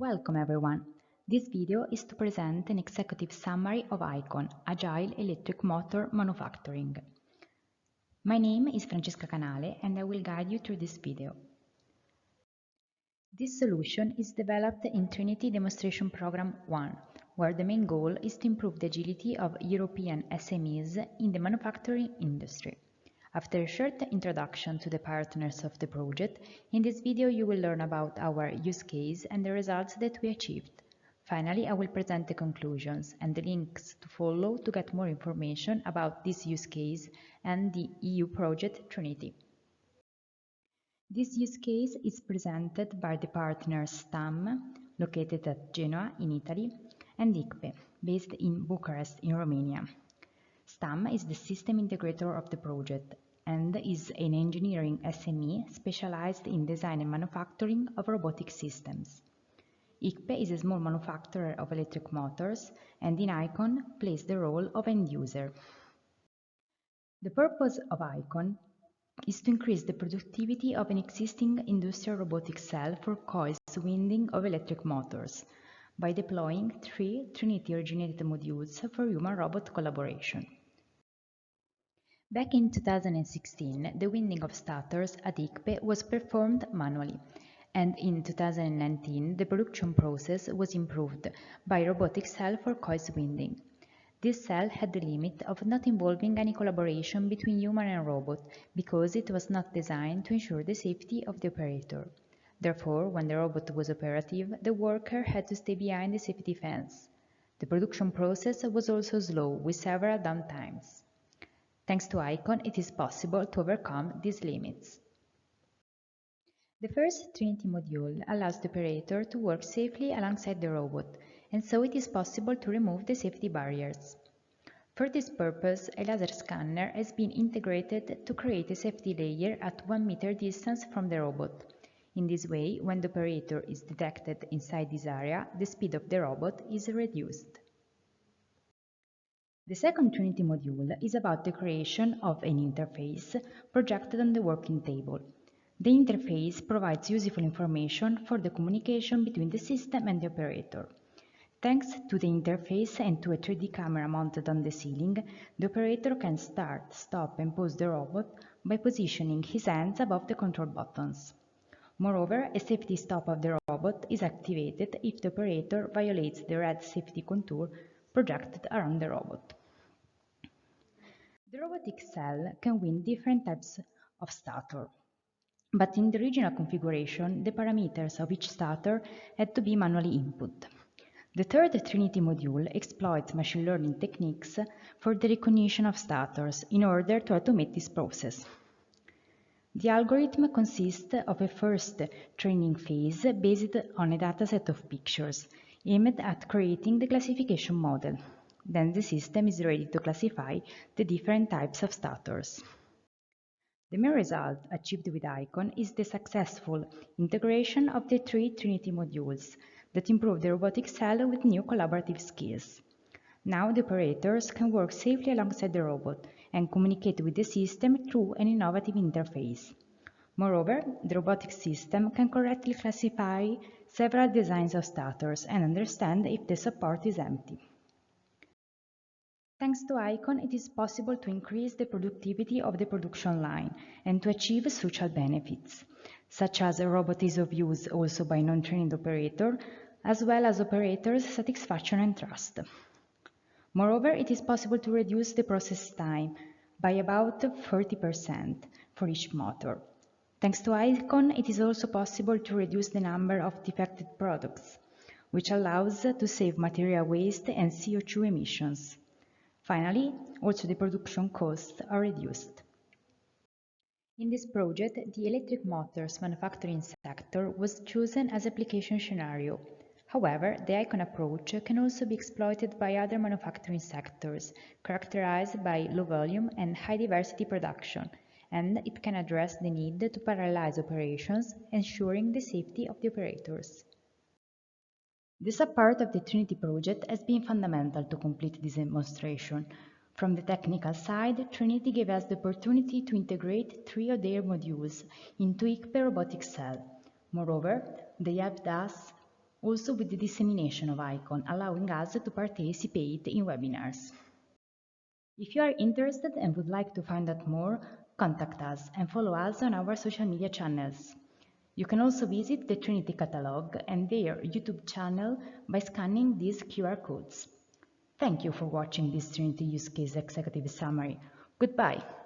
Welcome everyone. This video is to present an executive summary of ICON, Agile Electric Motor Manufacturing. My name is Francesca Canale and I will guide you through this video. This solution is developed in Trinity Demonstration Program 1, where the main goal is to improve the agility of European SMEs in the manufacturing industry. After a short introduction to the partners of the project, in this video you will learn about our use case and the results that we achieved. Finally, I will present the conclusions and the links to follow to get more information about this use case and the EU project Trinity. This use case is presented by the partners Stam, located at Genoa in Italy, and ICPE, based in Bucharest in Romania. Stam is the system integrator of the project and is an engineering SME specialized in design and manufacturing of robotic systems. ICPE is a small manufacturer of electric motors and in ICON plays the role of end user. The purpose of ICON is to increase the productivity of an existing industrial robotic cell for coils winding of electric motors by deploying 3 Trinity-originated modules for human-robot collaboration. Back in 2016, the winding of starters at ICPE was performed manually, and in 2019 the production process was improved by a robotic cell for coils winding. This cell had the limit of not involving any collaboration between human and robot because it was not designed to ensure the safety of the operator. Therefore, when the robot was operative, the worker had to stay behind the safety fence. The production process was also slow, with several downtimes. Thanks to ICON, it is possible to overcome these limits. The first Trinity module allows the operator to work safely alongside the robot, and so it is possible to remove the safety barriers. For this purpose, a laser scanner has been integrated to create a safety layer at 1 meter distance from the robot. In this way, when the operator is detected inside this area, the speed of the robot is reduced. The second Trinity module is about the creation of an interface projected on the working table. The interface provides useful information for the communication between the system and the operator. Thanks to the interface and to a 3D camera mounted on the ceiling, the operator can start, stop and pause the robot by positioning his hands above the control buttons. Moreover, a safety stop of the robot is activated if the operator violates the red safety contour projected around the robot. The robotic cell can wind different types of starter, but in the original configuration, the parameters of each starter had to be manually input. The third Trinity module exploits machine learning techniques for the recognition of starters in order to automate this process. The algorithm consists of a first training phase based on a dataset of pictures, aimed at creating the classification model. Then the system is ready to classify the different types of starters. The main result achieved with ICON is the successful integration of the 3 Trinity modules that improve the robotic cell with new collaborative skills. Now the operators can work safely alongside the robot and communicate with the system through an innovative interface. Moreover, the robotic system can correctly classify several designs of starters and understand if the support is empty. Thanks to ICON, it is possible to increase the productivity of the production line and to achieve social benefits, such as robot ease of use also by non-trained operator, as well as operators' satisfaction and trust. Moreover, it is possible to reduce the process time by about 30% for each motor. Thanks to ICON, it is also possible to reduce the number of defective products, which allows to save material waste and CO2 emissions. Finally, also the production costs are reduced. In this project, the electric motors manufacturing sector was chosen as application scenario. However, the ICON approach can also be exploited by other manufacturing sectors, characterized by low volume and high diversity production, and it can address the need to parallelize operations, ensuring the safety of the operators. The support of the Trinity project has been fundamental to complete this demonstration. From the technical side, Trinity gave us the opportunity to integrate 3 of their modules into ICPE robotic cell. Moreover, they helped us also with the dissemination of icon, allowing us to participate in webinars. If you are interested and would like to find out more, contact us and follow us on our social media channels. You can also visit the Trinity catalog and their YouTube channel by scanning these QR codes. Thank you for watching this Trinity Use Case Executive Summary. Goodbye.